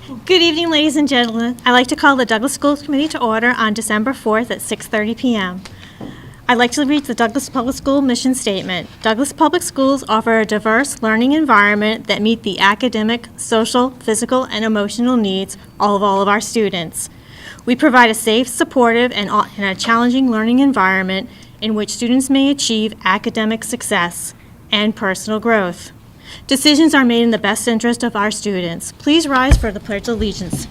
Good evening, ladies and gentlemen. I'd like to call the Douglas School Committee to order on December 4th at 6:30 p.m. I'd like to read the Douglas Public School mission statement. Douglas Public Schools offer a diverse learning environment that meet the academic, social, physical, and emotional needs of all of our students. We provide a safe, supportive, and a challenging learning environment in which students may achieve academic success and personal growth. Decisions are made in the best interest of our students. Please rise for the Pledge of Allegiance.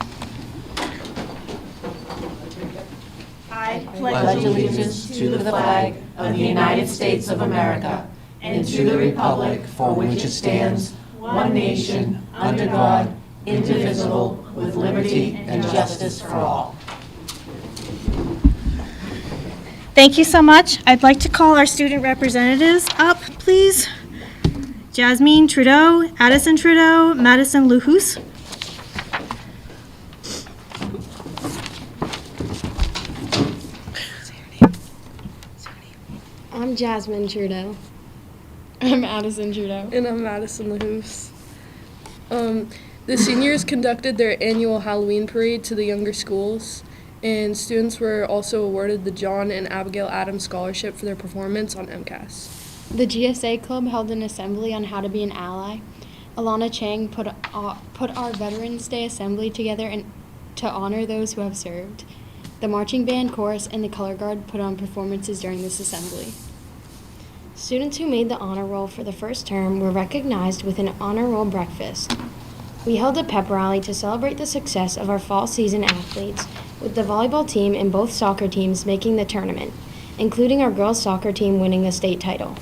I pledge allegiance to the flag of the United States of America and to the republic for which it stands, one nation, under God, indivisible, with liberty and justice for all. Thank you so much. I'd like to call our student representatives up, please. Jasmine Trudeau, Addison Trudeau, Madison Luhus. I'm Jasmine Trudeau. I'm Addison Trudeau. And I'm Madison LaHoose. The seniors conducted their annual Halloween parade to the younger schools, and students were also awarded the John and Abigail Adams Scholarship for their performance on MCAS. The GSA Club held an assembly on how to be an ally. Alana Chang put our Veterans Day assembly together to honor those who have served. The marching band, chorus, and the color guard put on performances during this assembly. Students who made the honor roll for the first term were recognized with an honor roll breakfast. We held a pep rally to celebrate the success of our fall season athletes, with the volleyball team and both soccer teams making the tournament, including our girls soccer team winning the state title.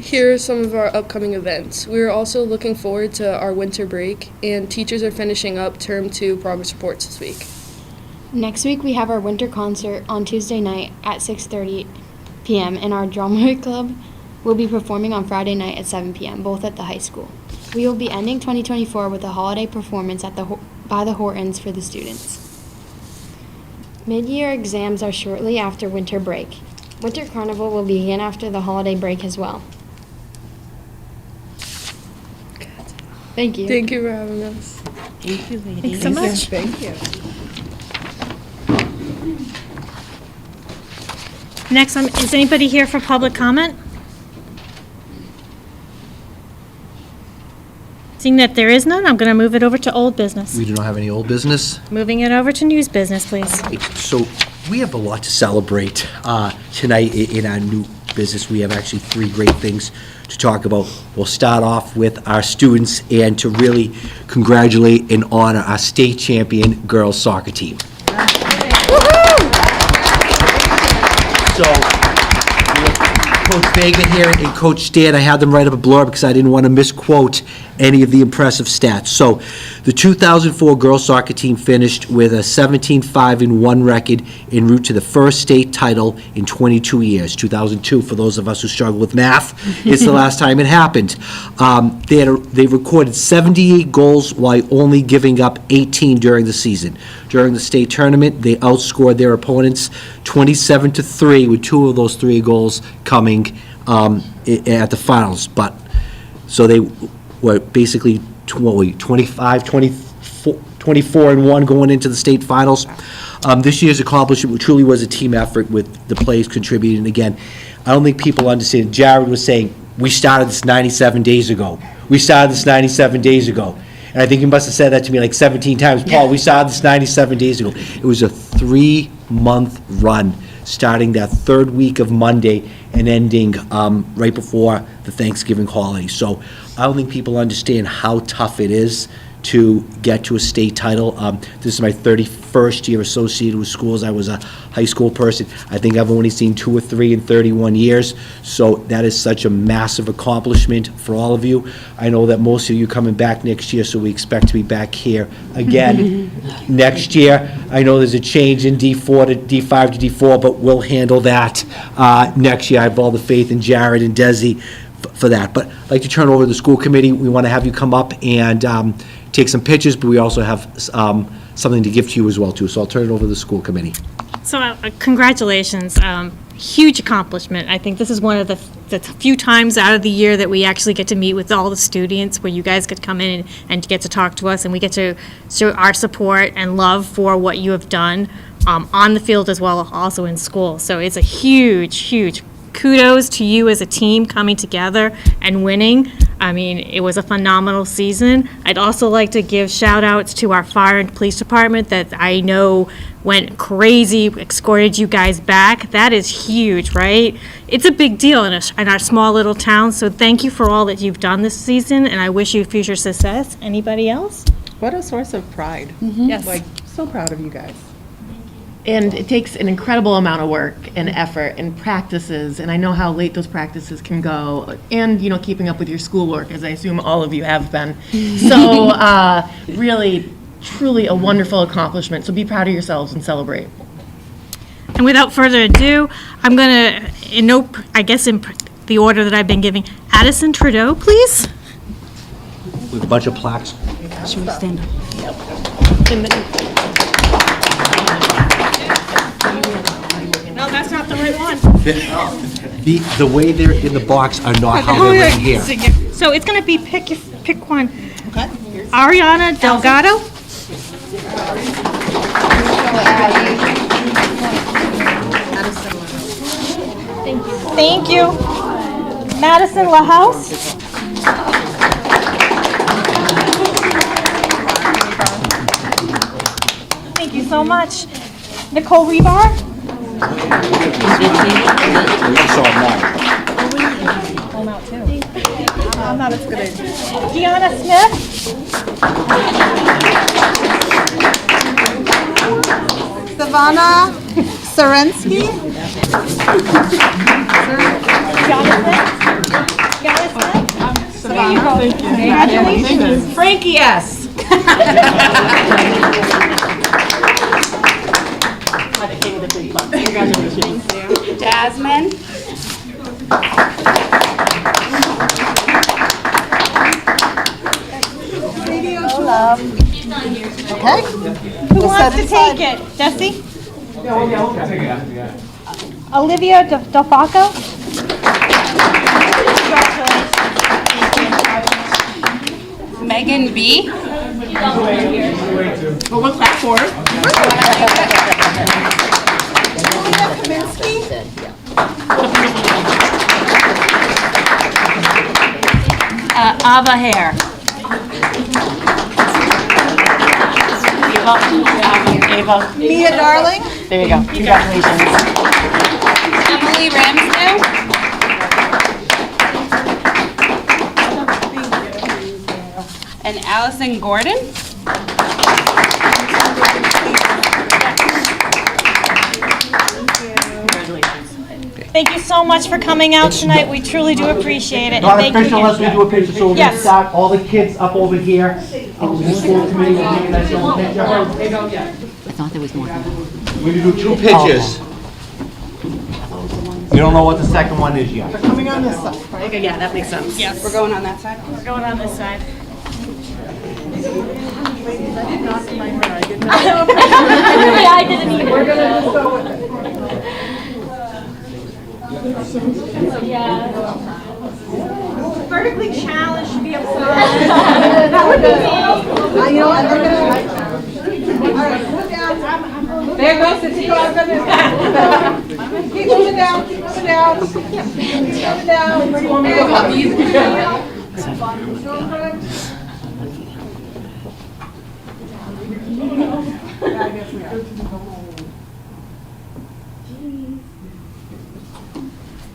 Here are some of our upcoming events. We are also looking forward to our winter break, and teachers are finishing up Term 2 progress reports this week. Next week, we have our winter concert on Tuesday night at 6:30 p.m., and our drama club will be performing on Friday night at 7 p.m., both at the high school. We will be ending 2024 with a holiday performance by the Hortons for the students. Mid-year exams are shortly after winter break. Winter Carnival will begin after the holiday break as well. Thank you. Thank you for having us. Thank you, ladies. Thanks so much. Thank you. Next, is anybody here for public comment? Seeing that there is none, I'm going to move it over to old business. We do not have any old business. Moving it over to news business, please. So we have a lot to celebrate tonight in our new business. We have actually three great things to talk about. We'll start off with our students and to really congratulate and honor our state champion girls soccer team. So, Coach Vega here and Coach Stan, I had them write up a blurb because I didn't want to misquote any of the impressive stats. So, the 2004 girls soccer team finished with a 17-5-1 record en route to the first state title in 22 years. 2002, for those of us who struggle with math, is the last time it happened. They recorded 78 goals while only giving up 18 during the season. During the state tournament, they outscored their opponents 27-3, with two of those three goals coming at the finals. But so they were basically 24-1 going into the state finals. This year's accomplishment truly was a team effort with the players contributing. Again, I don't think people understand. Jared was saying, we started this 97 days ago. We started this 97 days ago. And I think he must have said that to me like 17 times. Paul, we started this 97 days ago. It was a 3-month run, starting that third week of Monday and ending right before the Thanksgiving holiday. So I don't think people understand how tough it is to get to a state title. This is my 31st year associated with schools. I was a high school person. I think I've only seen 2 or 3 in 31 years. So that is such a massive accomplishment for all of you. I know that most of you coming back next year, so we expect to be back here again next year. I know there's a change in D4 to D5 to D4, but we'll handle that next year. I have all the faith in Jared and Desi for that. But I'd like to turn over to the school committee. We want to have you come up and take some pictures, but we also have something to give to you as well, too. So I'll turn it over to the school committee. So congratulations. huge accomplishment. I think this is one of the few times out of the year that we actually get to meet with all the students, where you guys get to come in and get to talk to us, and we get to show our support and love for what you have done on the field as well, also in school. So it's a huge, huge kudos to you as a team coming together and winning. I mean, it was a phenomenal season. I'd also like to give shout outs to our fire and police department that I know went crazy, escorted you guys back. That is huge, right? It's a big deal in our small little town, so thank you for all that you've done this season, and I wish you future success. Anybody else? What a source of pride. Yes. Like, so proud of you guys. And it takes an incredible amount of work and effort and practices, and I know how late those practices can go, and, you know, keeping up with your schoolwork, as I assume all of you have been. So, really, truly a wonderful accomplishment, so be proud of yourselves and celebrate. And without further ado, I'm going to, in the order that I've been giving, Addison Trudeau, please. With a bunch of plaques. No, that's not the right one. The way they're in the box are not how they're written here. So it's going to be pick one. Okay. Ariana Delgado. Thank you. Madison LaHouse. Thank you so much. Nicole Rebar. I'm out too. I'm not as good as Gianna Smith. Savannah Serensky. Gianna Smith. There you go. Congratulations. Frankie, yes. Jasmine. Okay. Who wants to take it? Jesse? Olivia Delfaco? Megan B. Well, one clap for her. Ava Hare. Ava. Mia Darling. There you go. Congratulations. Emily Ramsdale. And Allison Gordon. Thank you so much for coming out tonight. We truly do appreciate it. Not And thank you official unless we again. do a picture, so we're gonna Yes. start, all the kids up over here. The school committee will take a nice little picture. We're gonna do 2 pictures. You don't know what the second one is yet. Coming on this side. Okay, yeah, that makes sense. Yes. We're going on that side. We're going on this side. I didn't either. We're gonna just go with it. Vertically challenged should be upside. That would be me. You know what? They're gonna. All right, put down. There goes the team. Keep moving down. Keep moving down. Keep moving down. Where do you want me to go?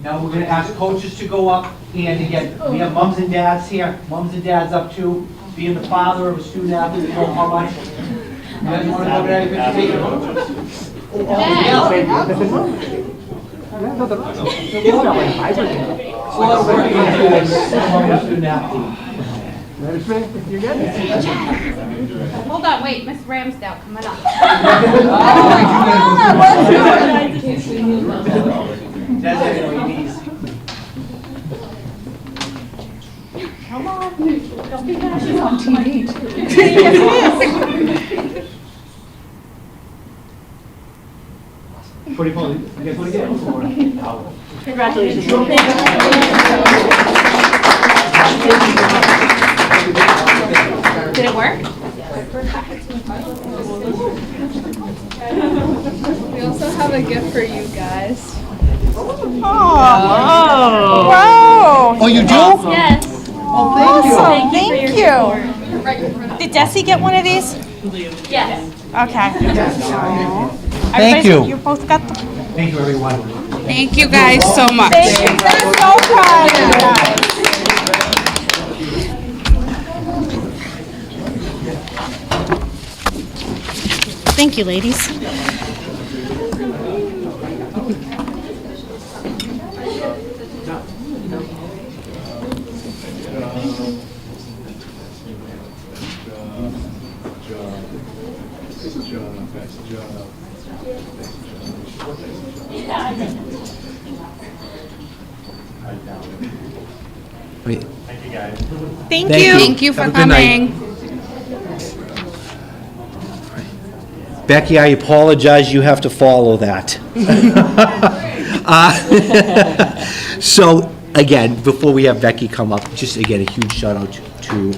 Now, we're gonna ask coaches to go up, and again, we have mums and dads here, mums and dads up too. Being the father of a student athlete, you know how much. You guys wanna go there, take a student athlete. Hold on, wait, Miss Ramsdale, coming up. That's it, ladies. Pretty funny. Guess what again? Did it work? We also have a gift for you guys. Wow. Oh, you do? Yes. Awesome. Thank you. Did Desi get one of these? Yes. Okay. Thank you. You both got the. Thank you, everyone. Thank you guys so much. Thank you. I'm so proud of you guys. Thank you, ladies. Wait. Thank Thank you. Thank you for Have a good night. coming. Becky, I apologize, you have to follow that. So, again, before we have Becky come up, just again, a huge shout out to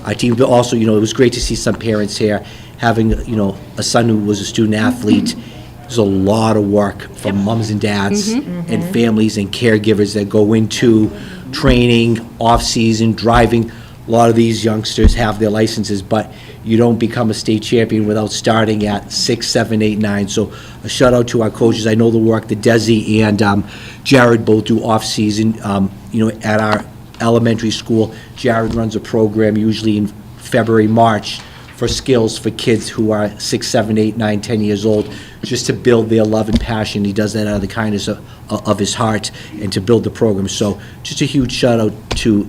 our team, but also, it was great to see some parents here, having, a son who was a student athlete. There's a lot of work from moms and dads and families and caregivers that go into training, off-season, driving. A lot of these youngsters have their licenses, but you don't become a state champion without starting at 6, 7, 8, 9. So a shout out to our coaches. I know the work that Desi and Jared both do off-season. At our elementary school, Jared runs a program usually in February, March for skills for kids who are 6, 7, 8, 9, 10 years old, just to build their love and passion. He does that out of the kindness of his heart and to build the program. So just a huge shout out to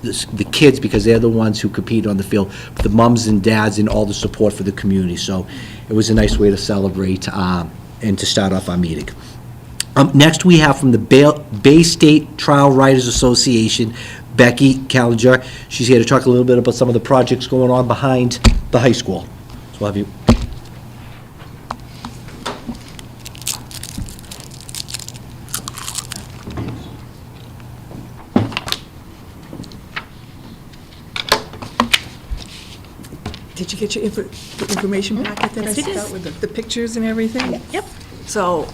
the kids, because they're the ones who compete on the field, the mums and dads and all the support for the community. So it was a nice way to celebrate and to start off our meeting. Next, we have from the Bay State Trial Writers Association, Becky Callinger. She's here to talk a little bit about some of the projects going on behind the high school. So we'll have you. Did you get your the information packet that I Yes, it sent is. out with the pictures and everything? Yep. So,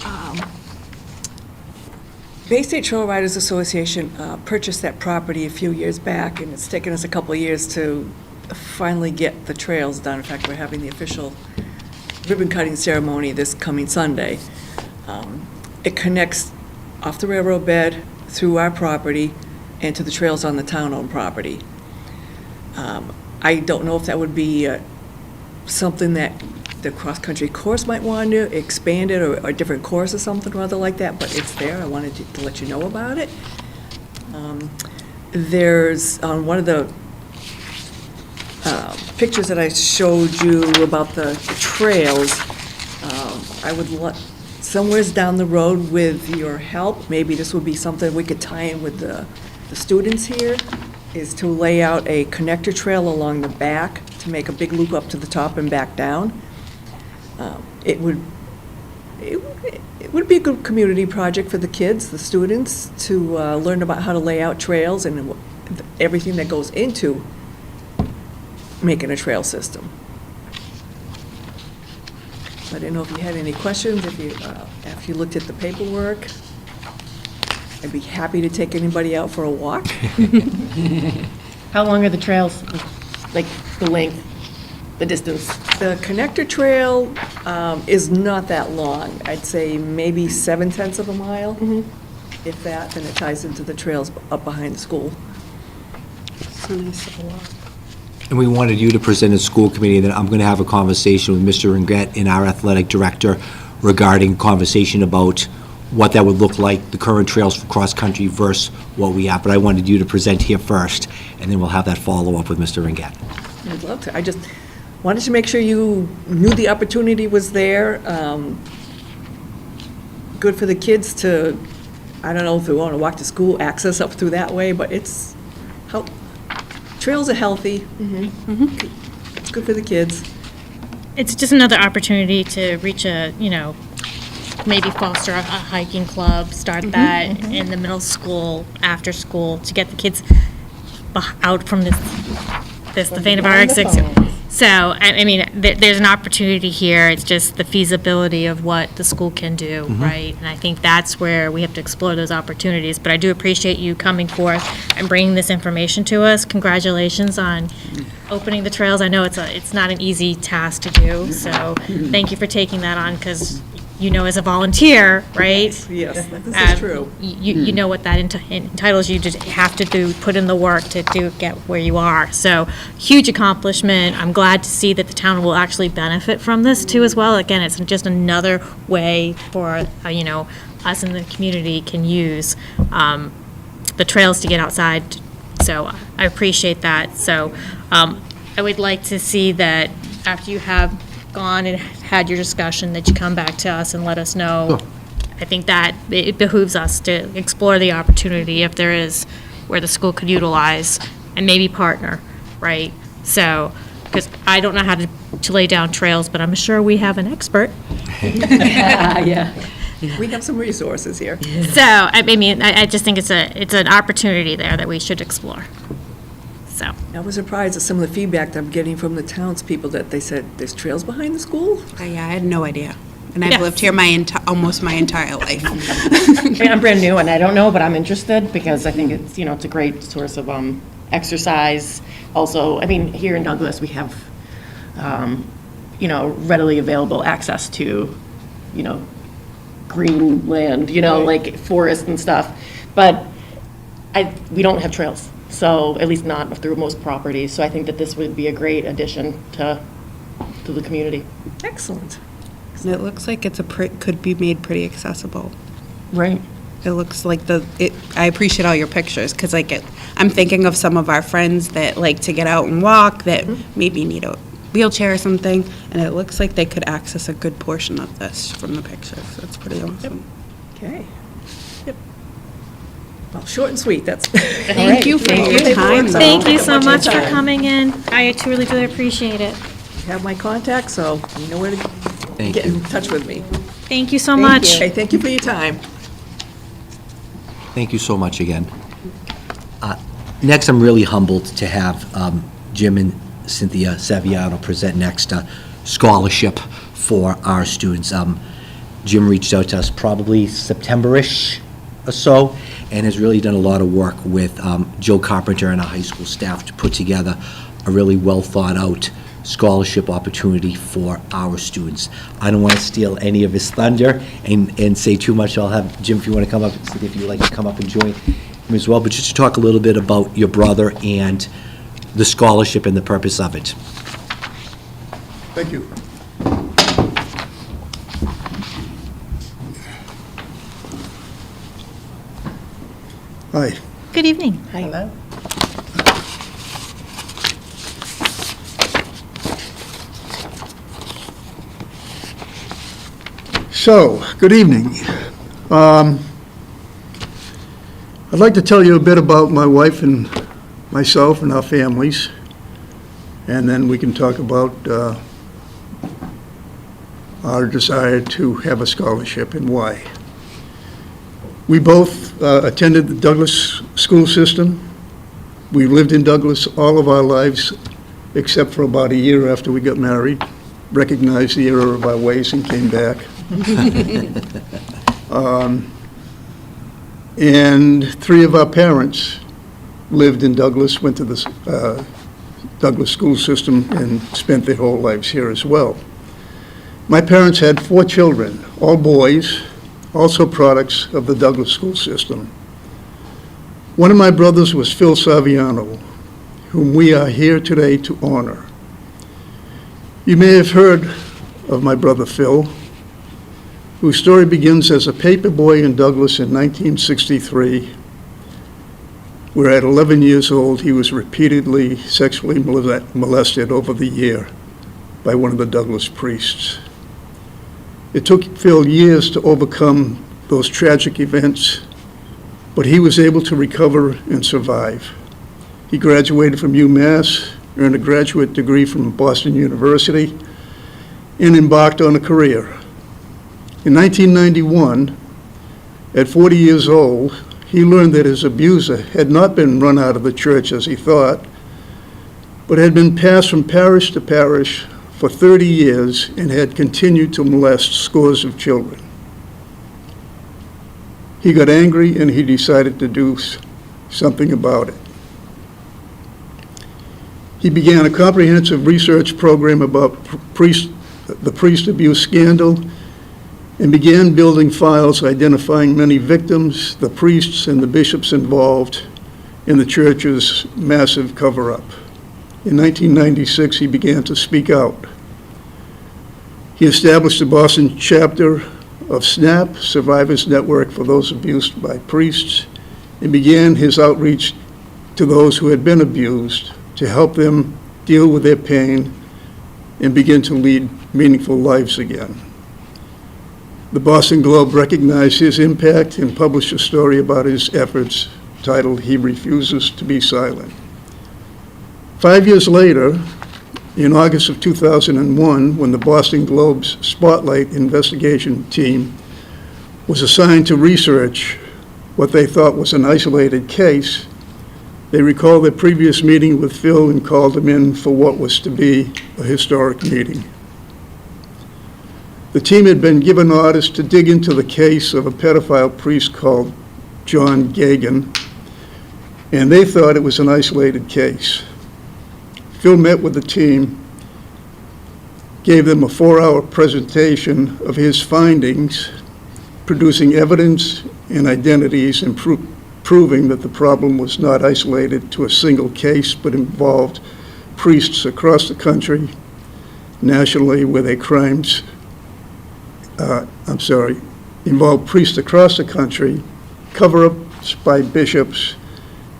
Bay State Trail Riders Association purchased that property a few years back, and it's taken us a couple of years to finally get the trails done. In fact, we're having the official ribbon-cutting ceremony this coming Sunday. It connects off the railroad bed, through our property, and to the trails on the town-owned property. I don't know if that would be something that the cross-country course might want to expand it, or a different course or something or other like that, but it's there. I wanted to let you know about it. There's, on one of the pictures that I showed you about the trails, I would somewhere's down the road with your help, maybe this would be something we could tie in with the students here, is to lay out a connector trail along the back to make a big loop up to the top and back down. It would be a good community project for the kids, the students, to learn about how to lay out trails and everything that goes into making a trail system. I didn't know if you had any questions, after you looked at the paperwork. I'd be happy to take anybody out for a walk. How long are the trails? Like the length, the distance? The connector trail is not that long. I'd say maybe 7/10 of a mile, if that, then it ties into the trails up behind the school. And we wanted you to present at school committee, and then I'm going to have a conversation with Mr. Ringett and our athletic director regarding conversation about what that would look like, the current trails for cross-country versus what we have. But I wanted you to present here first, and then we'll have that follow-up with Mr. Ringett. I'd love to. I just wanted to make sure you knew the opportunity was there. Good for the kids to, I don't know if they want to walk to school, access up through that way, but trails are healthy. It's good for the kids. It's just another opportunity to reach a maybe foster a hiking club, start that in the middle school, after school, to get the kids out from the vein of our existence. So, I mean, there's an opportunity here. It's just the feasibility of what the school can do, right? And I think that's where we have to explore those opportunities. But I do appreciate you coming forth and bringing this information to us. Congratulations on opening the trails. I know it's not an easy task to do, so thank you for taking that on, because you know, as a volunteer, right? Yes, this is true. You know what that entitles you to have to do, put in the work to get where you are. So, huge accomplishment. I'm glad to see that the town will actually benefit from this too as well. Again, it's just another way for, you know, us in the community can use the trails to get outside. So I appreciate that. So I would like to see that after you have gone and had your discussion, that you come back to us and let us know. I think that it behooves us to explore the opportunity if there is where the school could utilize and maybe partner, right? So, because I don't know how to lay down trails, but I'm sure we have an expert. Yeah. We have some resources here. So, I mean, I just think it's an opportunity there that we should explore. So, I was surprised at some of the feedback that I'm getting from the townspeople, that they said, there's trails behind the school? Yeah, I had no idea. And I've Yes. lived here almost my entire life. I'm brand new and I don't know, but I'm interested because I think it's, you know, it's a great source of exercise. Also, I mean, here in Douglas, we have, you know, readily available access to, you know, green land, you know, like forest and stuff. But we don't have trails, so at least not through most properties. So I think that this would be a great addition to the community. Excellent. And it looks like could be made pretty accessible. Right. It looks like I appreciate all your pictures, because I'm thinking of some of our friends that like to get out and walk, that maybe need a wheelchair or something, and it looks like they could access a good portion of this from the pictures. That's pretty awesome. Okay. Yep. Well, short and sweet, that's. Thank you for your time. though. thank you so much for coming in. I truly do appreciate it. You have my contact, so you know where to Thank get you. in touch with me. Thank you so much. Okay, thank you for your time. Thank you so much again. Next, I'm really humbled to have Jim and Cynthia Saviano present next a scholarship for our students. Jim reached out to us probably September-ish or so, and has really done a lot of work with Joe Carpenter and our high school staff to put together a really well-thought-out scholarship opportunity for our students. I don't want to steal any of his thunder and say too much. I'll have Jim, if you want to come up, if you'd like to come up and join him as well, but just to talk a little bit about your brother and the scholarship and the purpose of it. Thank you. Hi. Good evening. Hello. So, good evening. I'd like to tell you a bit about my wife and myself and our families, and then we can talk about our desire to have a scholarship and why. We both attended the Douglas school system. We lived in Douglas all of our lives, except for about a year after we got married, recognized the error of our ways and came back. And three of our parents lived in Douglas, went to the Douglas school system, and spent their whole lives here as well. My parents had 4 children, all boys, also products of the Douglas school system. One of my brothers was Phil Saviano, whom we are here today to honor. You may have heard of my brother Phil, whose story begins as a paper boy in Douglas in 1963, where at 11 years old he was repeatedly sexually molested over the year by one of the Douglas priests. It took Phil years to overcome those tragic events, but he was able to recover and survive. He graduated from UMass, earned a graduate degree from Boston University, and embarked on a career. In 1991, at 40 years old, he learned that his abuser had not been run out of the church as he thought, but had been passed from parish to parish for 30 years and had continued to molest scores of children. He got angry and he decided to do something about it. He began a comprehensive research program about the priest abuse scandal and began building files identifying many victims, the priests, and the bishops involved in the church's massive cover-up. In 1996, he began to speak out. He established the Boston chapter of SNAP, Survivors Network for Those Abused by Priests, and began his outreach to those who had been abused to help them deal with their pain and begin to lead meaningful lives again. The Boston Globe recognized his impact and published a story about his efforts titled, "He Refuses to Be Silent." 5 years later, in August of 2001, when the Boston Globe's Spotlight investigation team was assigned to research what they thought was an isolated case, they recalled their previous meeting with Phil and called him in for what was to be a historic meeting. The team had been given orders to dig into the case of a pedophile priest called John Gagan, and they thought it was an isolated case. Phil met with the team, gave them a 4-hour presentation of his findings, producing evidence and identities and proving that the problem was not isolated to a single case, but involved priests across the country, nationally, where their crimes, involved priests across the country, cover-ups by bishops,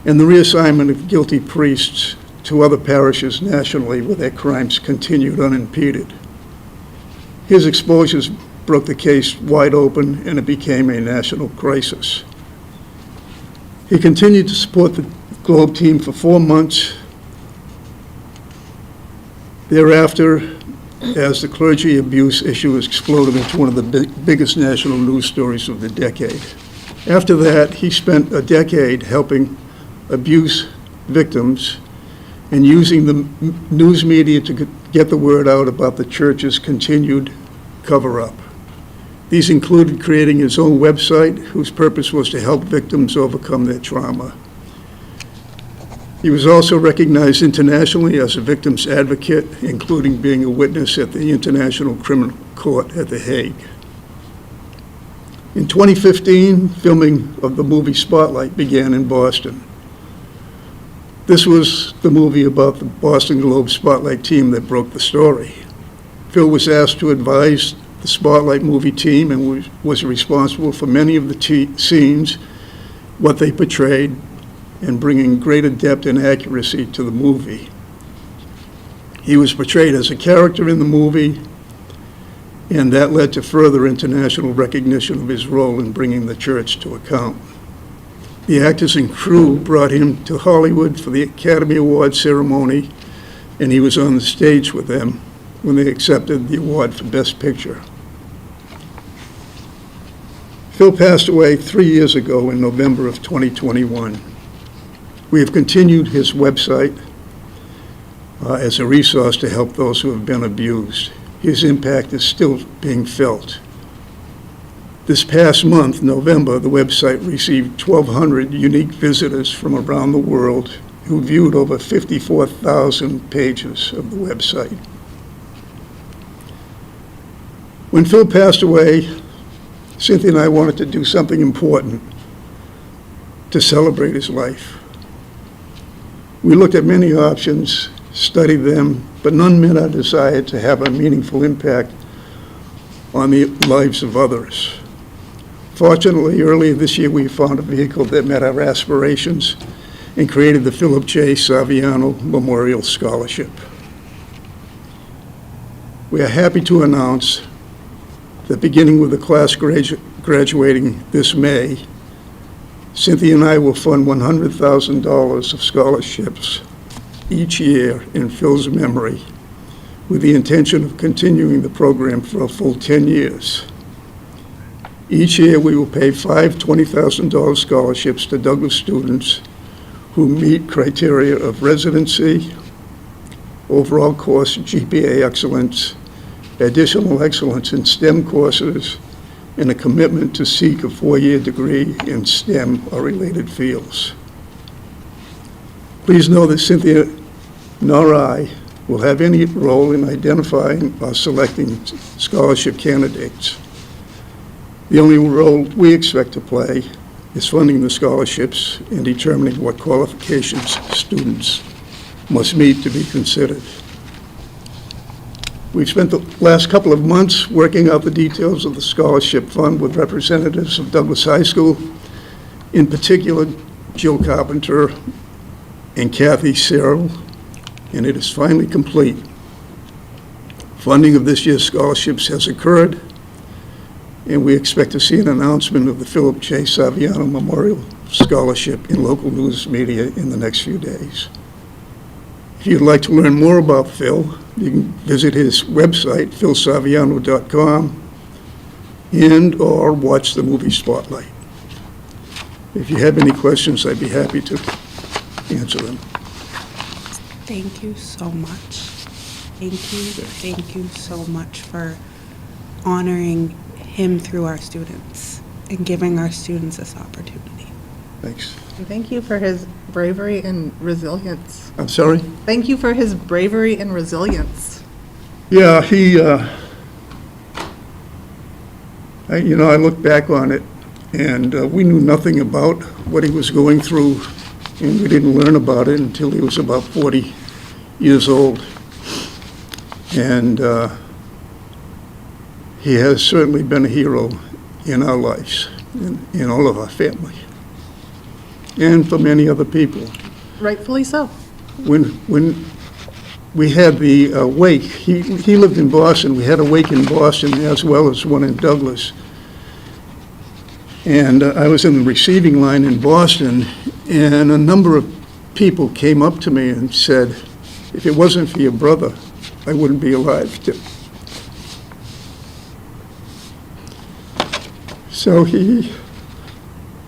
and the reassignment of guilty priests to other parishes nationally where their crimes continued unimpeded. His exposures broke the case wide open and it became a national crisis. He continued to support the Globe team for 4 months. Thereafter, as the clergy abuse issue exploded into one of the biggest national news stories of the decade. After that, he spent a decade helping abuse victims and using the news media to get the word out about the church's continued cover-up. These included creating his own website, whose purpose was to help victims overcome their trauma. He was also recognized internationally as a victim's advocate, including being a witness at the International Criminal Court at The Hague. In 2015, filming of the movie Spotlight began in Boston. This was the movie about the Boston Globe Spotlight team that broke the story. Phil was asked to advise the Spotlight movie team and was responsible for many of the scenes, what they portrayed, and bringing greater depth and accuracy to the movie. He was portrayed as a character in the movie, and that led to further international recognition of his role in bringing the church to account. The actors and crew brought him to Hollywood for the Academy Awards ceremony, and he was on the stage with them when they accepted the award for Best Picture. Phil passed away 3 years ago in November of 2021. We have continued his website as a resource to help those who have been abused. His impact is still being felt. This past month, November, the website received 1,200 unique visitors from around the world who viewed over 54,000 pages of the website. When Phil passed away, Cynthia and I wanted to do something important to celebrate his life. We looked at many options, studied them, but none met our desire to have a meaningful impact on the lives of others. Fortunately, earlier this year, we found a vehicle that met our aspirations and created the Philip J. Saviano Memorial Scholarship. We are happy to announce that beginning with the class graduating this May, Cynthia and I will fund $100,000 of scholarships each year in Phil's memory, with the intention of continuing the program for a full 10 years. Each year, we will pay 5 $20,000 scholarships to Douglas students who meet criteria of residency, overall course GPA excellence, additional excellence in STEM courses, and a commitment to seek a 4-year degree in STEM or related fields. Please know that Cynthia nor I will have any role in identifying or selecting scholarship candidates. The only role we expect to play is funding the scholarships and determining what qualifications students must meet to be considered. We've spent the last couple of months working out the details of the scholarship fund with representatives of Douglas High School, in particular Jill Carpenter and Kathy Cyril, and it is finally complete. Funding of this year's scholarships has occurred, and we expect to see an announcement of the Philip J. Saviano Memorial Scholarship in local news media in the next few days. If you'd like to learn more about Phil, you can visit his website, philsaviano.com, and/or watch the movie Spotlight. If you have any questions, I'd be happy to answer them. Thank you so much. Thank you so much for honoring him through our students and giving our students this opportunity. Thanks. And thank you for his bravery and resilience. I'm sorry? Thank you for his bravery and resilience. Yeah, I look back on it, and we knew nothing about what he was going through, and we didn't learn about it until he was about 40 years old. And he has certainly been a hero in our lives, in all of our family, and for many other people. Rightfully so. When we had the wake, he lived in Boston. We had a wake in Boston as well as one in Douglas. And I was in the receiving line in Boston, and a number of people came up to me and said, if it wasn't for your brother, I wouldn't be alive. So he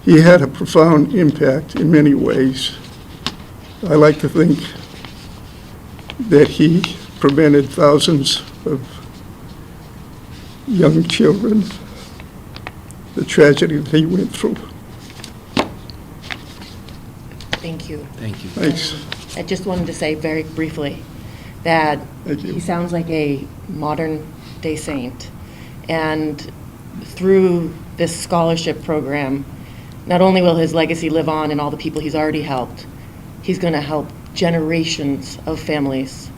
had a profound impact in many ways. I like to think that he prevented thousands of young children the tragedy that he went through. Thank you. Thank you. Thanks. I just wanted to say very briefly that Thank you. he sounds like a modern-day saint. And through this scholarship program, not only will his legacy live on and all the people he's already helped, he's going to help generations of families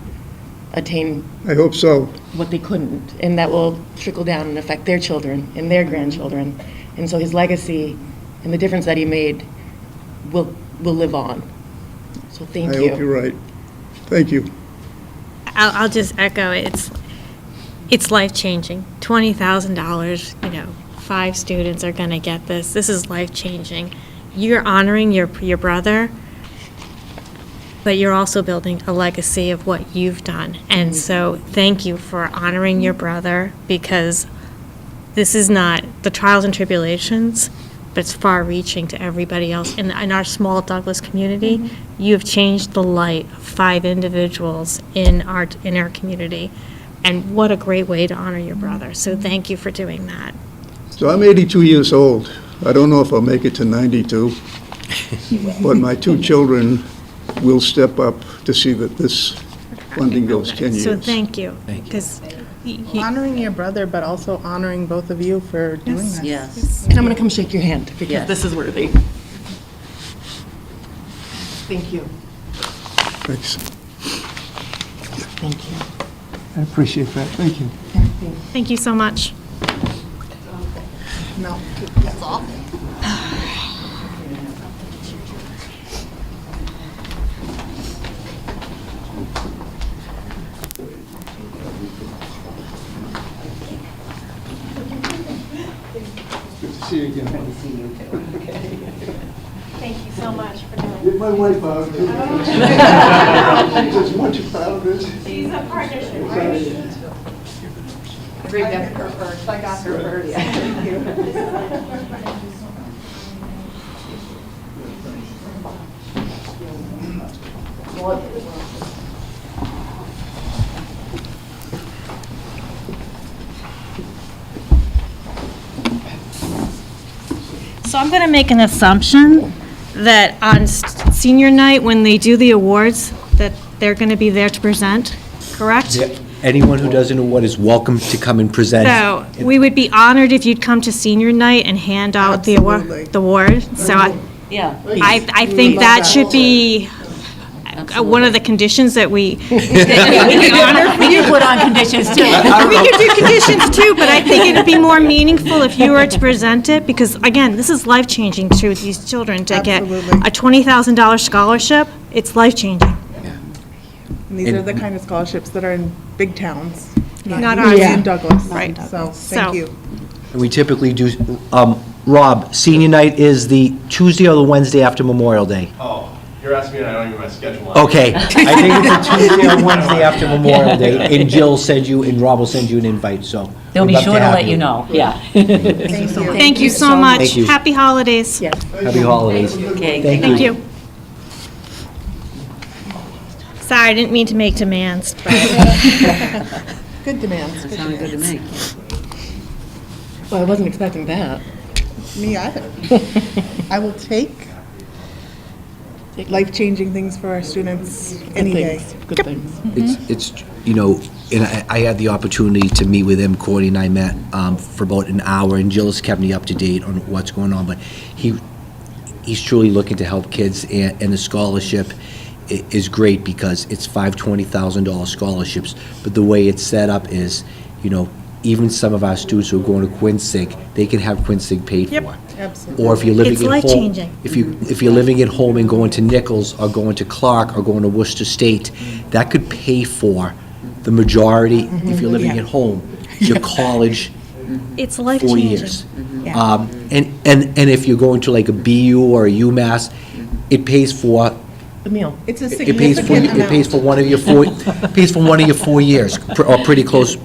attain I hope so. what they couldn't, and that will trickle down and affect their children and their grandchildren. And so his legacy and the difference that he made will live on. So thank I you. hope you're right. Thank you. I'll just echo it. It's life-changing. $20,000, 5 students are going to get this. This is life-changing. You're honoring your brother, but you're also building a legacy of what you've done. And so thank you for honoring your brother, because this is not the trials and tribulations, but it's far-reaching to everybody else. In our small Douglas community, you have changed the life of 5 individuals in our community. And what a great way to honor your brother. So thank you for doing that. So I'm 82 years old. I don't know if I'll make it to 92, but my 2 children will step up to see that this funding goes 10 years. So thank you. Thank you. 'Cause Honoring your brother, but also honoring both of you for doing this. Yes. And I'm going to come shake your hand because this is worthy. Thank you. Thanks. Thank you. I appreciate that. Thank you. Thank you so much. No. Good to see you again. Good to see you too. Thank you so much for doing Get my wife out. She's as much a part of this. She's a partnership, right? I got her first. I got her first. Thank you. So I'm going to make an assumption that on senior night, when they do the awards, that they're going to be there to present, correct? Yeah, anyone who doesn't know what is welcome to come and present. So we would be honored if you'd come to senior night and hand out the Absolutely. award. So Yeah. I think that should be one of the conditions that we honor. We do put on conditions too. We could do conditions too, but I think it'd be more meaningful if you were to present it, because again, this is life-changing to these children to get Absolutely. a $20,000 scholarship. It's life-changing. And these are the kind of scholarships that are in big towns, Not not ours. usually in Douglas. Right. So, So- thank you. And we typically do, Rob, senior night is the Tuesday or the Wednesday after Memorial Day? Oh, you're asking me, and I don't even have my schedule. Okay, I think it's a Tuesday or Wednesday after Memorial Day, and Jill will send you, and Rob will send you an invite, so. They'll we'd be love sure to have let you know, yeah. Thank you so much. Thank you. Happy holidays. Happy holidays. Okay, Thank you. Sorry, I didn't mean to make demands. Good demands. Sounded good to me. Well, I wasn't expecting that. Me either. I will take life-changing things for our students any day. Good things. It's, you know, and I had the opportunity to meet with him, Courtney and I met for about an hour, and Jill has kept me up to date on what's going on, but he's truly looking to help kids, and the scholarship is great because it's $5,000, $20,000 scholarships, but the way it's set up is, you know, even some of our students who are going to Quinsig, they can have Quinsig paid Yep. for. Absolutely. Or if you're living It's at home. life-changing. If you're living at home and going to Nichols, or going to Clark, or going to Worcester State, that could pay for the majority, if you're living at home, your college It's 4 life-changing. years. And if you're going to like a BU or a UMass, it pays for, The meal. It's a it pays for one of your 4 years, or pretty close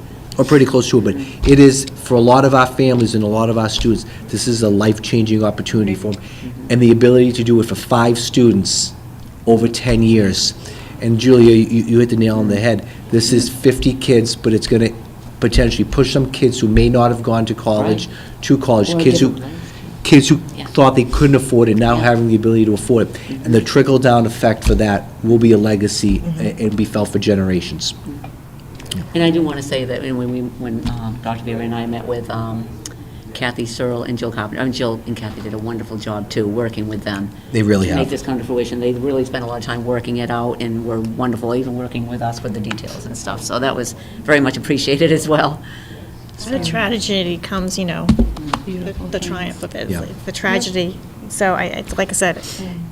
to it. But it is, for a lot of our families and a lot of our students, this is a life-changing opportunity for them. And the ability to do it for 5 students over 10 years. And Julia, you hit the nail on the head. This is 50 kids, but it's going to potentially push some kids who may not have gone to college, kids who thought they couldn't afford it, now having the ability to afford it. And the trickle-down effect for that will be a legacy and be felt for generations. And I do want to say that when Dr. Vera and I met with Kathy Searle and Jill Carpenter, Jill and Kathy did a wonderful job, too, working with them. They really to make have. this come to fruition. They really spent a lot of time working it out and were wonderful, even working with us with the details and stuff. So that was very much appreciated as well. The tragedy comes, you know, the triumph of it, Yeah. the tragedy. So it's like I said,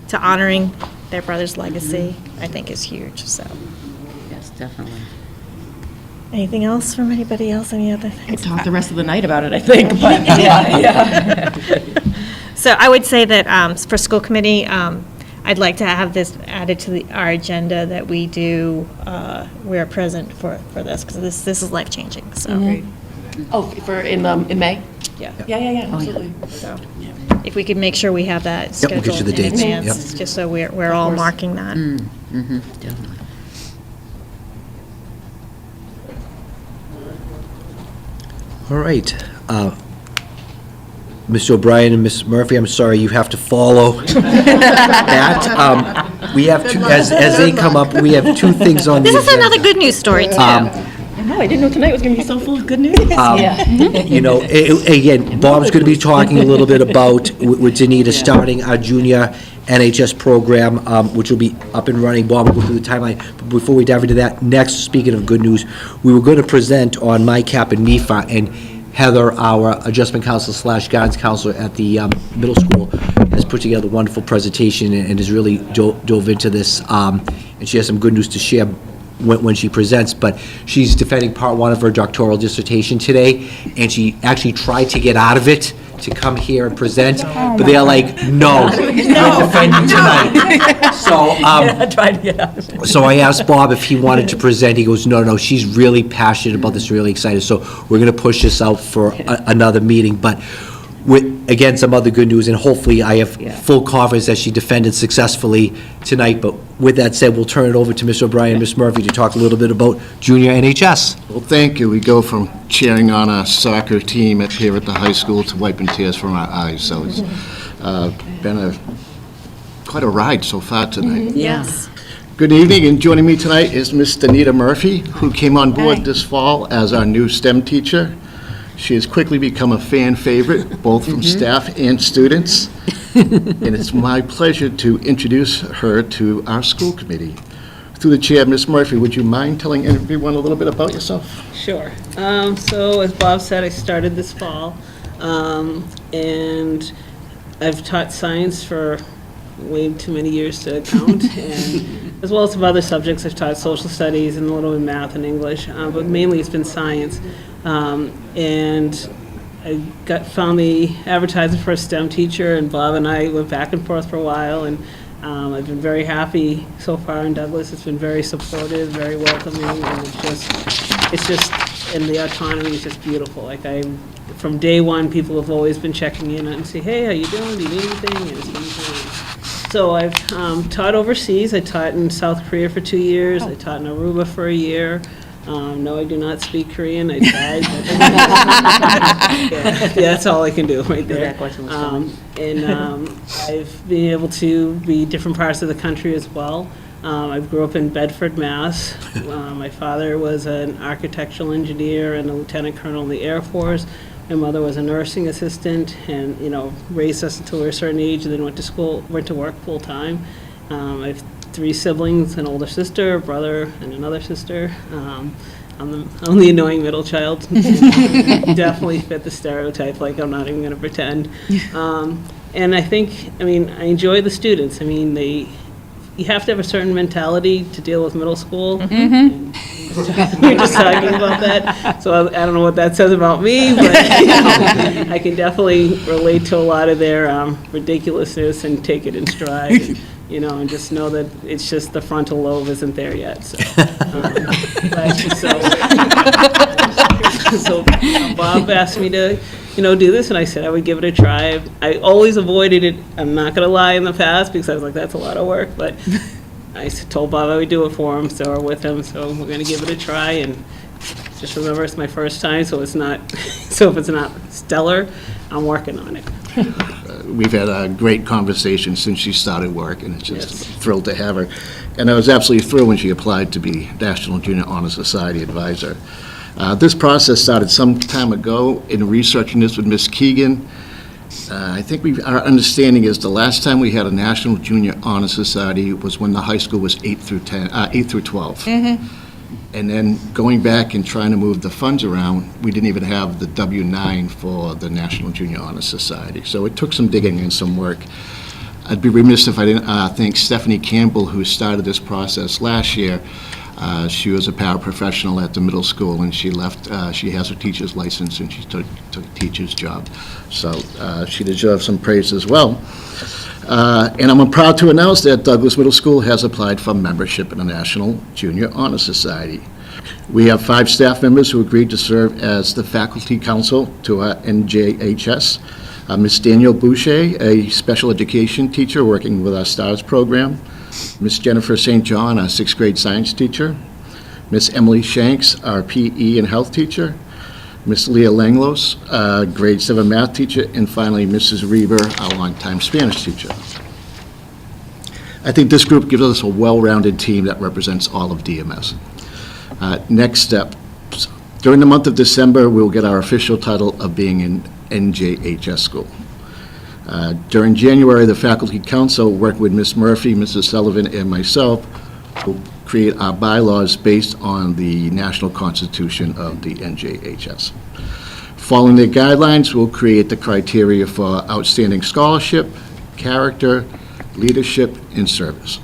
to honoring their brother's legacy, I think is huge, so. Yes, definitely. Anything else from anybody else, any other things? Talk the rest of the night about it, I think, but yeah. So I would say that for school committee, I'd like to have this added to our agenda that we do, we are present for this, because this is life-changing, so. Oh, for in May? Yeah. Yeah, absolutely. So if we could make sure we have that Yep, we'll get you scheduled the in dates. advance, just so we're all marking that. Definitely. All right. Mr. O'Brien and Ms. Murphy, I'm sorry, you have to follow that. We have two, as they come up, we have 2 things on the This agenda. is another good news story, too. No, I didn't know tonight was going to be so full of good news. You know, again, Bob's going to be talking a little bit about, with Danita, starting our junior NHS program, which will be up and running. Bob will go through the timeline. But before we dive into that, next, speaking of good news, we were going to present on MyCap and MIFA, and Heather, our adjustment counselor / guidance counselor at the middle school, has put together a wonderful presentation and has really dove into this, and she has some good news to share when she presents, but she's defending part 1 of her doctoral dissertation today, and she actually tried to get out of it to come here and present, but they're like, no, I'm defending tonight. So I asked Bob if he wanted to present. He goes, no, she's really passionate about this, really excited. So we're going to push this out for another meeting. But with, again, some other good news, and hopefully I have full confidence that she defended successfully tonight. But with that said, we'll turn it over to Ms. O'Brien and Ms. Murphy to talk a little bit about junior NHS. Well, thank you. We go from cheering on a soccer team here at the high school to wiping tears from our eyes. So it's been quite a ride so far tonight. Yes. Good evening, and joining me tonight is Ms. Danita Murphy, who came on board this fall as our new STEM teacher. She has quickly become a fan favorite, both from staff and students. And it's my pleasure to introduce her to our school committee. Through the chair, Ms. Murphy, would you mind telling everyone a little bit about yourself? Sure. So as Bob said, I started this fall, and I've taught science for way too many years to count, and as well as some other subjects. I've taught social studies and a little bit of math and English, but mainly it's been science. And I found the advertising for a STEM teacher, and Bob and I went back and forth for a while, and I've been very happy so far in Douglas. It's been very supportive, very welcoming, and it's just, and the autonomy is just beautiful. Like from day one, people have always been checking in and say, hey, how you doing? Do you need anything? And it's been great. So I've taught overseas. I taught in South Korea for 2 years. I taught in Aruba for a year. No, I do not speak Korean. I tried. Yeah, that's all I can do right there. I've been able to be different parts of the country as well. I grew up in Bedford, Mass. My father was an architectural engineer and a lieutenant colonel in the Air Force. My mother was a nursing assistant, and raised us until we were a certain age, and then went to work full time. I have 3 siblings: an older sister, a brother, and another sister. I'm the annoying middle child. Definitely fit the stereotype. Like, I'm not even going to pretend. And I think, I enjoy the students. You have to have a certain mentality to deal with middle school. We were just talking about that. So I don't know what that says about me, but I can definitely relate to a lot of their ridiculousness and take it in stride. And just know that it's just the frontal lobe isn't there yet. So Bob asked me to, do this, and I said I would give it a try. I always avoided it, I'm not going to lie, in the past, because I was like, that's a lot of work, but I told Bob I would do it for him, so we're with him, so we're going to give it a try, and just remember it's my first time, so if it's not stellar, I'm working on it. We've had a great conversation since she started work, and it's just thrilled to have her. And I was absolutely thrilled when she applied to be National Junior Honor Society Advisor. This process started some time ago in researching this with Ms. Keegan. I think our understanding is the last time we had a National Junior Honor Society was when the high school was 8 through 12. And then going back and trying to move the funds around, we didn't even have the W-9 for the National Junior Honor Society. So it took some digging and some work. I'd be remiss if I didn't thank Stephanie Campbell, who started this process last year. She was a paraprofessional at the middle school, and she left. She has her teacher's license, and she took a teacher's job. So she deserves some praise as well. And I'm proud to announce that Douglas Middle School has applied for membership in the National Junior Honor Society. We have 5 staff members who agreed to serve as the faculty council to our NJHS. Ms. Danielle Boucher, a special education teacher working with our STARS program. Ms. Jennifer St. John, our 6th grade science teacher. Ms. Emily Shanks, our PE and health teacher. Ms. Leah Langlos, grade 7 math teacher, and finally, Mrs. Reber, our longtime Spanish teacher. I think this group gives us a well-rounded team that represents all of DMS. Next step, during the month of December, we'll get our official title of being an NJHS school. During January, the Faculty Council, working with Ms. Murphy, Mrs. Sullivan, and myself, will create our bylaws based on the National Constitution of the NJHS. Following the guidelines, we'll create the criteria for outstanding scholarship, character, leadership, and service.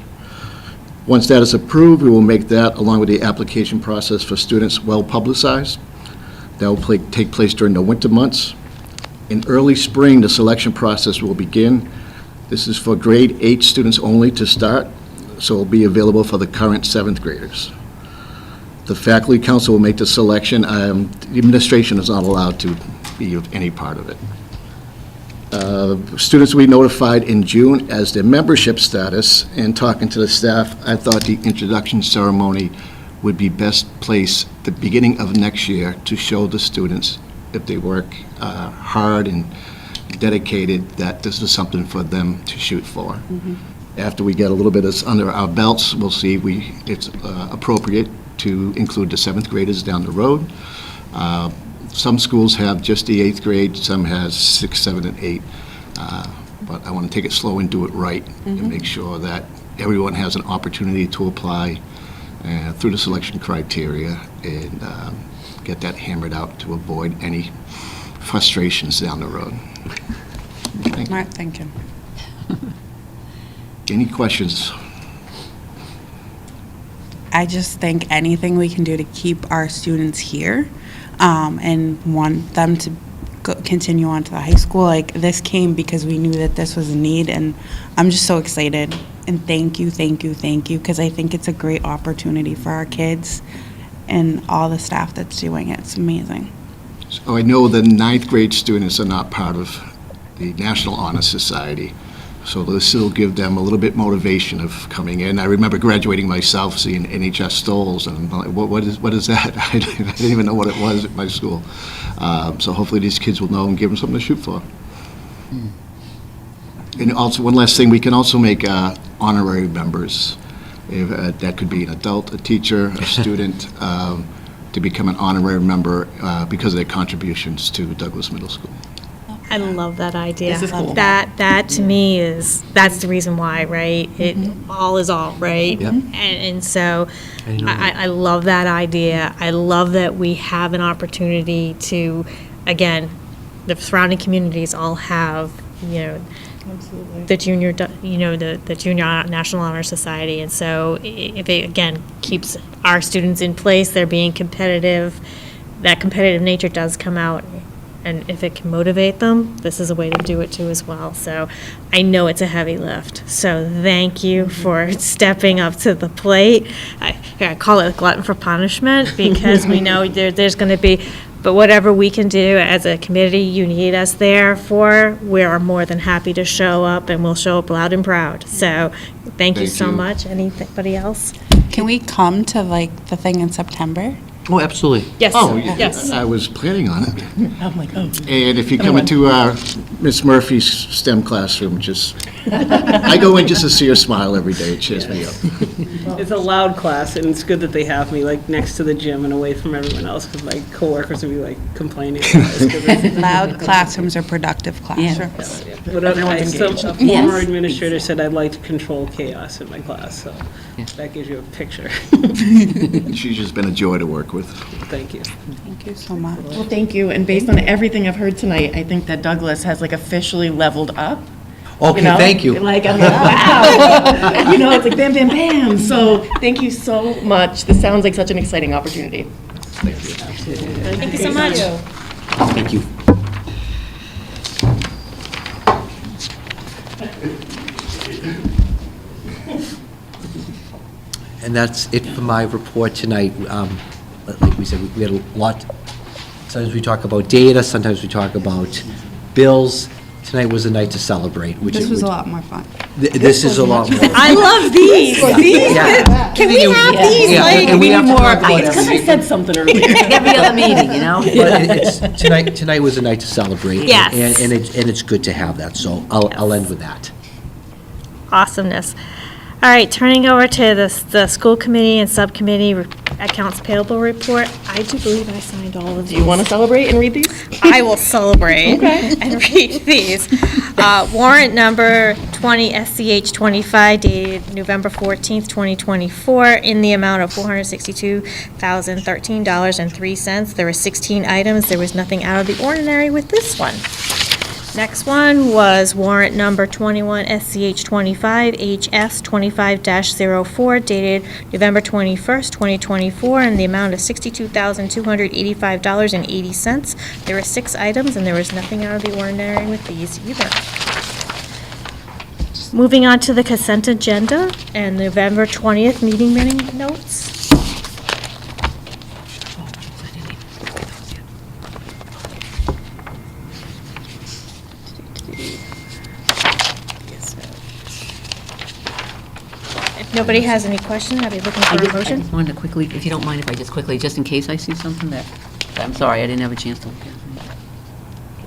Once that is approved, we will make that, along with the application process for students, well publicized. That will take place during the winter months. In early spring, the selection process will begin. This is for grade 8 students only to start, so it'll be available for the current 7th graders. The faculty council will make the selection. The administration is not allowed to be of any part of it. Students will be notified in June as their membership status, and talking to the staff, I thought the introduction ceremony would be best placed the beginning of next year to show the students, if they work hard and dedicated, that this is something for them to shoot for. After we get a little bit of under our belts, we'll see it's appropriate to include the 7th graders down the road. Some schools have just the 8th grade, some has 6, 7, and 8. But I want to take it slow and do it right and make sure that everyone has an opportunity to apply through the selection criteria and get that hammered out to avoid any frustrations down the road. Thank you. Smart thinking. Any questions? I just think anything we can do to keep our students here and want them to continue on to the high school. Like, this came because we knew that this was a need, and I'm just so excited. And thank you, because I think it's a great opportunity for our kids and all the staff that's doing it. It's amazing. So I know the 9th grade students are not part of the National Honor Society, so this will give them a little bit motivation of coming in. I remember graduating myself, seeing NHS stoles, and I'm like, what is that? I didn't even know what it was at my school. So hopefully these kids will know and give them something to shoot for. And also, one last thing, we can also make honorary members. If, that could be an adult, a teacher, a student, to become an honorary member because of their contributions to Douglas Middle School. I love that idea. This is cool. That to me that's the reason why, right? It all is all, right? Yep. And so I didn't know that. I love that idea. I love that we have an opportunity to, again, the surrounding communities all have, the junior, the Junior National Honor Society. And so if it, again, keeps our students in place, they're being competitive, that competitive nature does come out. And if it can motivate them, this is a way to do it too as well. So I know it's a heavy lift. So thank you for stepping up to the plate. I call it a glutton for punishment because we know there's going to be, but whatever we can do as a committee, you need us there for, we are more than happy to show up, and we'll show up loud and proud. So thank you so much. Anybody else? Can we come to the thing in September? Oh, absolutely. Yes. Oh, Yes. I was planning on it. I'm like, oh. And if you come into Miss Murphy's STEM classroom, I go in just to see her smile every day. It cheers me up. It's a loud class, and it's good that they have me next to the gym and away from everyone else, because my coworkers would be complaining. Loud classrooms are productive classrooms. But a former administrator said I'd like to control chaos in my class, so that gives you a picture. She's just been a joy to work with. Thank you. Thank you so much. Well, thank you, and based on everything I've heard tonight, I think that Douglas has officially leveled up. Okay, thank you. I'm like, wow. It's like bam, bam, bam. So thank you so much. This sounds like such an exciting opportunity. Thank you so much. Thank you. And that's it for my report tonight. Like we said, we had a lot. Sometimes we talk about data, sometimes we talk about bills. Tonight was a night to celebrate. This was a lot more fun. This is a lot more. I love these. Yeah. Can we have these? Yeah, and we have to talk about It's because I everything. said something earlier. Every other meeting, But tonight was a night to celebrate. Yes. And it's good to have that, so I'll end with that. Awesomeness. All right, turning over to the school committee and subcommittee accounts payable report. I do believe I signed all of these. Do you want to celebrate and read these? I will celebrate and read these. Warrant number 20 SCH 25 dated November 14th, 2024, in the amount of $462,013.03. There were 16 items. There was nothing out of the ordinary with this one. Next one was warrant number 21 SCH 25 HS 25-04 dated November 21st, 2024, in the amount of $62,285.80. There were 6 items, and there was nothing out of the ordinary with these either. Moving on to the consent agenda and November 20th meeting notes. If nobody has any questions, I'll be looking for a I motion. just wanted to quickly, if you don't mind if I just quickly, just in case I see something that, I'm sorry, I didn't have a chance to look at it.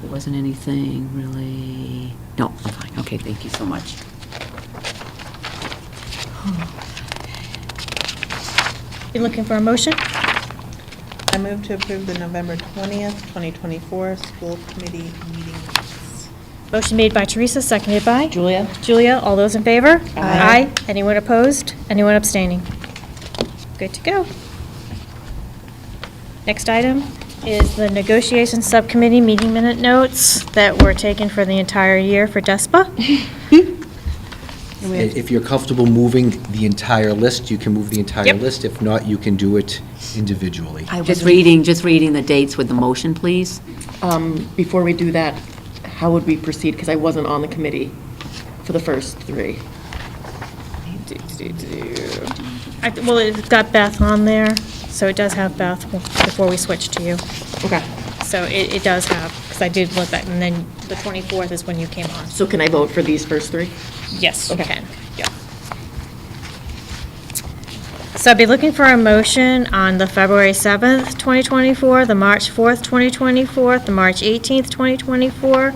There wasn't anything really, no, I'm fine, okay, thank you so much. You looking for a motion? I move to approve the November 20th, 2024 school committee meetings. Motion made by Teresa, seconded by? Julia? Julia, all those in favor? Aye. Anyone opposed? Anyone abstaining? Good to go. Next item is the negotiation subcommittee meeting minute notes that were taken for the entire year for DESPA. If you're comfortable moving the entire list, you can move the entire Yep. list. If not, you can do it individually. Just reading the dates with the motion, please. Before we do that, how would we proceed? Because I wasn't on the committee for the first 3. Well, it's got Beth on there, so it does have Beth before we switch to you. Okay. So it does have, because I did look at, and then the 24th is when you came on. So can I vote for these first 3? Yes, you Okay. can. Yeah. So I'd be looking for a motion on the February 7th, 2024, the March 4th, 2024, the March 18th, 2024,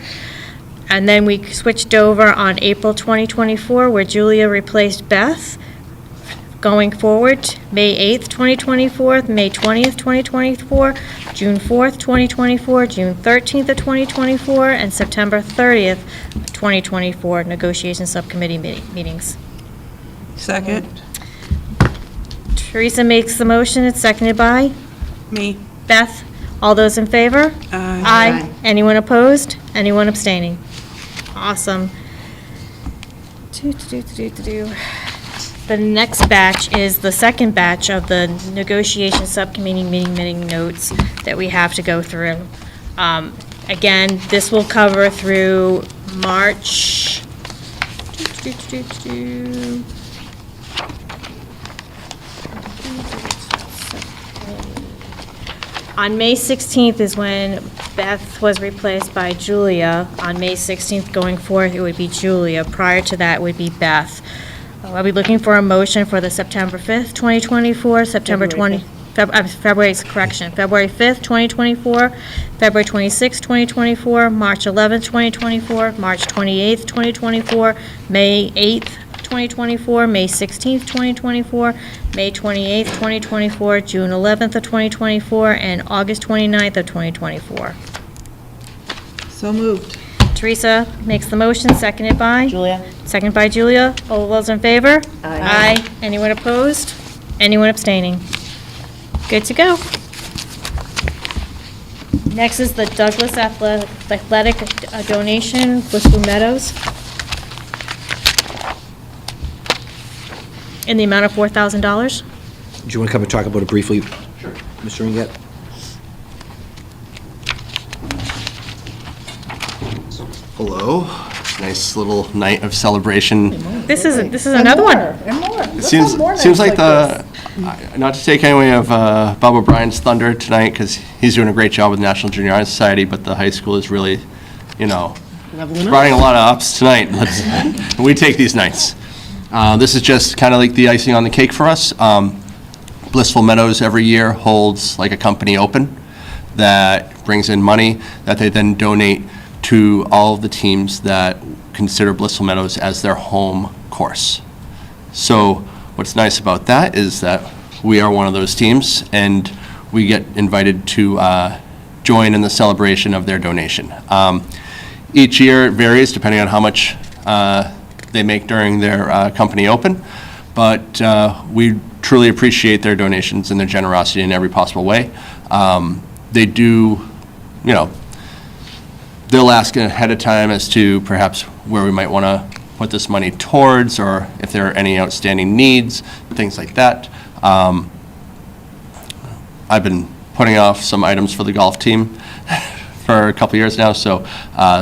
and then we switched over on April 2024, where Julia replaced Beth. Going forward, May 8th, 2024, May 20th, 2024, June 4th, 2024, June 13th of 2024, and September 30th, 2024, negotiation subcommittee meetings. Second. Teresa makes the motion, it's seconded by Me. Beth. All those in favor? Aye. Anyone opposed? Anyone abstaining? Awesome. The next batch is the second batch of the negotiation subcommittee meeting notes that we have to go through. Again, this will cover through March. On May 16th is when Beth was replaced by Julia. On May 16th going forth, it would be Julia. Prior to that would be Beth. I'll be looking for a motion for the September 5th, 2024, February 5th, 2024, February 26th, 2024, March 11th, 2024, March 28th, 2024, May 8th, 2024, May 16th, 2024, May 28th, 2024, June 11th of 2024, and August 29th of 2024. So moved. Teresa makes the motion, seconded by? Julia? Seconded by Julia. All those in favor? Aye. Anyone opposed? Anyone abstaining? Good to go. Next is the Douglas Athletic donation, Blissful Meadows, in the amount of $4,000. Do you want to come and talk about it briefly? Sure. Mr. Ringett? Hello. Nice little night of celebration. This is another one. And more. It seems like not to take any away of Bob O'Brien's thunder tonight, because he's doing a great job with National Junior Honor Society, but the high school is really, riding a lot of ups tonight. We take these nights. This is just kind of like the icing on the cake for us. Blissful Meadows every year holds like a company open that brings in money that they then donate to all of the teams that consider Blissful Meadows as their home course. So what's nice about that is that we are one of those teams, and we get invited to join in the celebration of their donation. Each year it varies depending on how much they make during their company open, but we truly appreciate their donations and their generosity in every possible way. They do, they'll ask ahead of time as to perhaps where we might want to put this money towards, or if there are any outstanding needs, things like that. I've been putting off some items for the golf team for a couple years now, so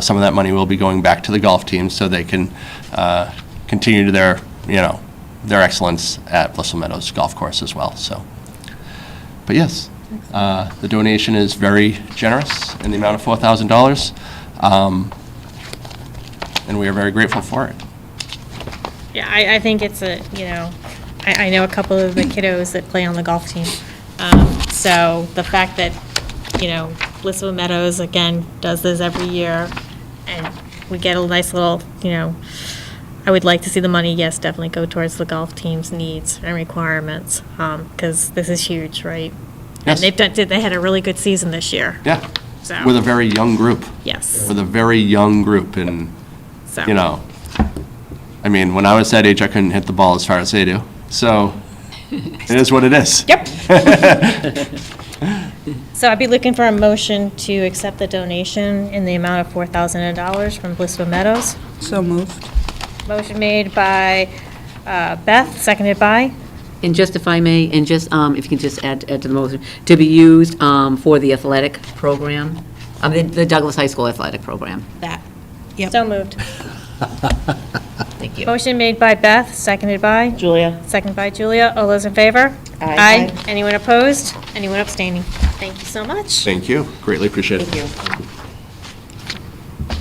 some of that money will be going back to the golf team so they can continue their, their excellence at Blissville Meadows Golf Course as well. So, but yes, the donation is very generous in the amount of $4,000, and we are very grateful for it. Yeah, I think it's I know a couple of the kiddos that play on the golf team. So the fact that, Blissville Meadows, again, does this every year, and we get a nice little, I would like to see the money, yes, definitely go towards the golf team's needs and requirements, because this is huge, right? Yes. And they had a really good season this year. Yeah, So. with a very young group. Yes. With a very young group, and, So. I mean, when I was that age, I couldn't hit the ball as far as they do. So it is what it is. Yep. So I'd be looking for a motion to accept the donation in the amount of $4,000 from Blissville Meadows. So moved. Motion made by Beth, seconded by? And just if I may, and just, if you can just add to the motion, to be used for the athletic program, the Douglas High School athletic program. That. Yep. So moved. Thank you. Motion made by Beth, seconded by? Julia? Seconded by Julia. All those in favor? Aye. Anyone opposed? Anyone abstaining? Thank you so much. Thank you. Greatly appreciate it.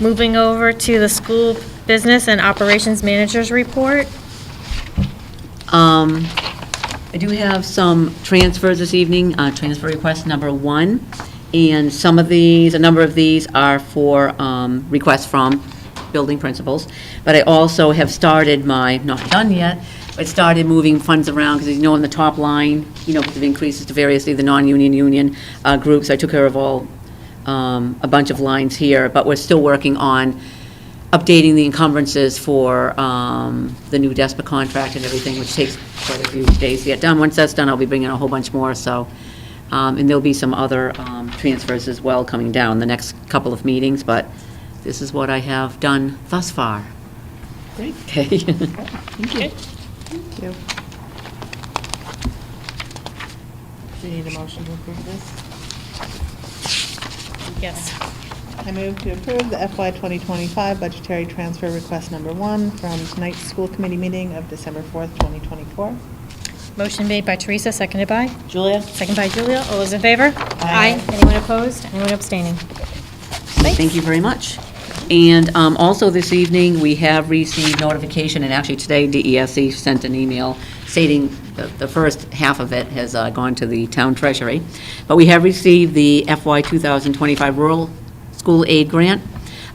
Moving over to the school business and operations managers report. I do have some transfers this evening, transfer request number 1, and a number of these are for requests from building principals, but I also have started not done yet, but started moving funds around, because on the top line, because of increases to various either non-union, union groups, I took care of all, a bunch of lines here, but we're still working on updating the encumbrances for the new DESPA contract and everything, which takes quite a few days to get done. Once that's done, I'll be bringing a whole bunch more, so, and there'll be some other transfers as well coming down the next couple of meetings, but this is what I have done thus far. Great. Okay. Thank you. Thank you. Do you need a motion to approve this? Yes. I move to approve the FY 2025 budgetary transfer request number 1 from tonight's school committee meeting of December 4th, 2024. Motion made by Teresa, seconded by? Julia? Seconded by Julia. All those in favor? Aye. Anyone opposed? Anyone abstaining? Thank you very much. And also this evening, we have received notification, and actually today, DESE sent an email stating the first half of it has gone to the town treasury. But we have received the FY 2025 Rural School Aid Grant.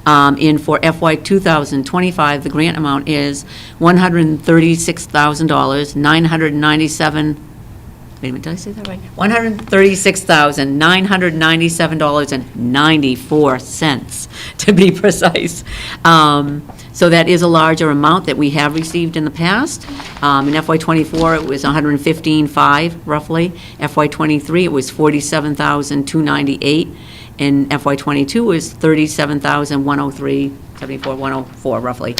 And for FY 2025, the grant amount is $136,000, 997. Wait a minute, did I say that right? $136,997.94, to be precise. So that is a larger amount that we have received in the past. In FY '24, it was $115,500 roughly. FY '23, it was $47,298. In FY '22, it was $37,103, 74, 104 roughly.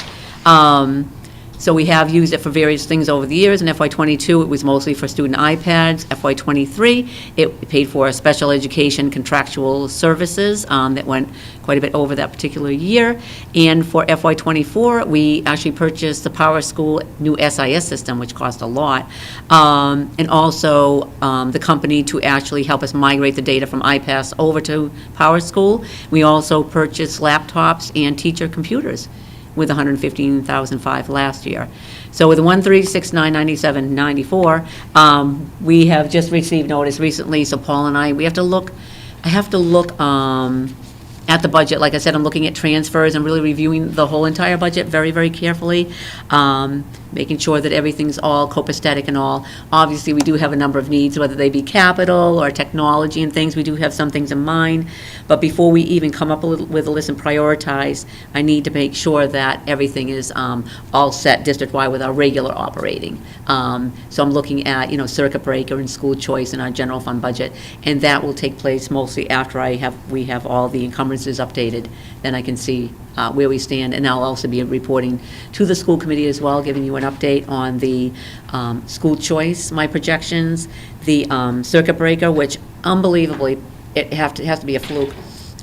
So we have used it for various things over the years. In FY '22, it was mostly for student iPads. FY '23, it paid for special education contractual services that went quite a bit over that particular year. And for FY '24, we actually purchased the Power School new SIS system, which cost a lot, and also the company to actually help us migrate the data from iPass over to Power School. We also purchased laptops and teacher computers, with $115,500 last year. So with the $136,997.94, we have just received notice recently, so Paul and I have to look at the budget. Like I said, I'm looking at transfers and really reviewing the whole entire budget very, very carefully, making sure that everything's all copacetic and all. Obviously, we do have a number of needs, whether they be capital or technology and things. We do have some things in mind. But before we even come up with a list and prioritize, I need to make sure that everything is all set district-wide with our regular operating. So I'm looking at, circuit breaker and school choice in our general fund budget, and that will take place mostly after we have all the encumbrances this is updated, then I can see where we stand. And I'll also be reporting to the school committee as well, giving you an update on the school choice, my projections, the circuit breaker, which unbelievably, it has to be a fluke.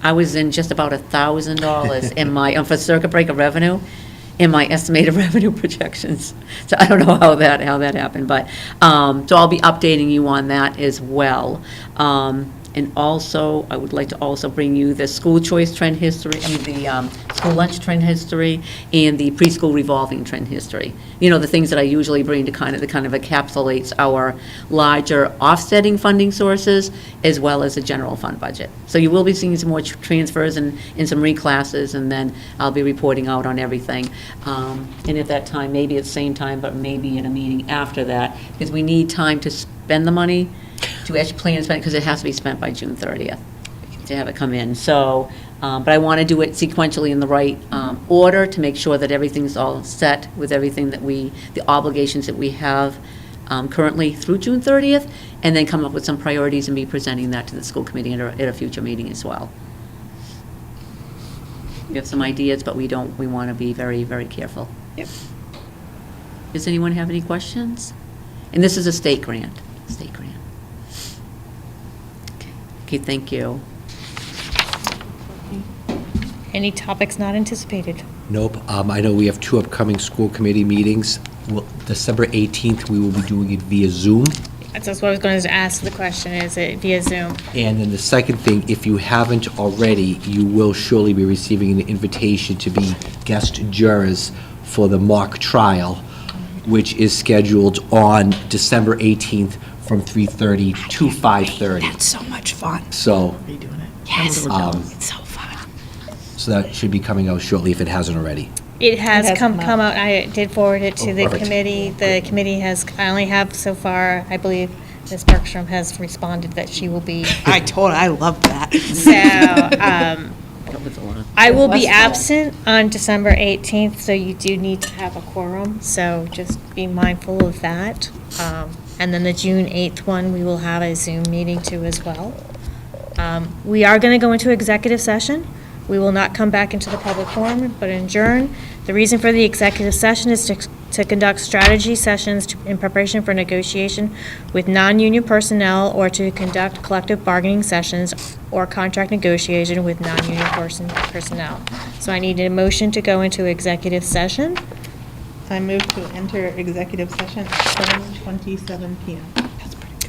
I was in just about $1,000 in my, for circuit breaker revenue, in my estimated revenue projections. So I don't know how that happened, but, so I'll be updating you on that as well. And also, I would like to also bring you the school choice trend history, the school lunch trend history, and the preschool revolving trend history. You know, the things that I usually bring to kind of encapsulates our larger offsetting funding sources, as well as the general fund budget. So you will be seeing some more transfers and some reclasses, and then I'll be reporting out on everything. And at that time, maybe at the same time, but maybe in a meeting after that, because we need time to spend the money, to actually plan and spend, because it has to be spent by June 30th to have it come in. So, but I want to do it sequentially in the right order to make sure that everything's all set with everything that the obligations that we have currently through June 30th, and then come up with some priorities and be presenting that to the school committee at a future meeting as well. We have some ideas, but we want to be very, very careful. Yep. Does anyone have any questions? And this is a state grant. Okay, thank you. Any topics not anticipated? Nope. I know we have 2 upcoming school committee meetings. Well, December 18th, we will be doing it via Zoom. That's what I was going to ask the question, is it via Zoom? And then the second thing, if you haven't already, you will surely be receiving an invitation to be guest jurors for the mock trial, which is scheduled on December 18th from 3:30 to 5:30. That's so much fun. So, Are you doing it? Yes, it's so fun. so that should be coming out shortly if it hasn't already. It has has come come out. I did forward it to Oh, the perfect. committee. The committee has, I only have so far, I believe, Ms. Bergstrom has responded that she will be. I love that. So, That was a lot. I will be absent on December 18th, so you do need to have a quorum, so just be mindful of that. And then the June 8th one, we will have a Zoom meeting too as well. We are going to go into executive session. We will not come back into the public forum, but adjourn. The reason for the executive session is to conduct strategy sessions in preparation for negotiation with non-union personnel, or to conduct collective bargaining sessions or contract negotiation with non-union personnel. So I need a motion to go into executive session. I move to enter executive session at 7:27 PM.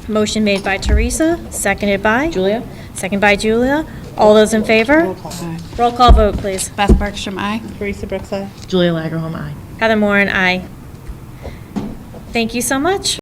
Motion made by Teresa, seconded by? Julia? Second by Julia. All those in favor? Roll call. Roll call vote, please. Beth Bergstrom, aye. Teresa Brookside. Julia Lagerholm, aye. Heather Moore and I. Thank you so much.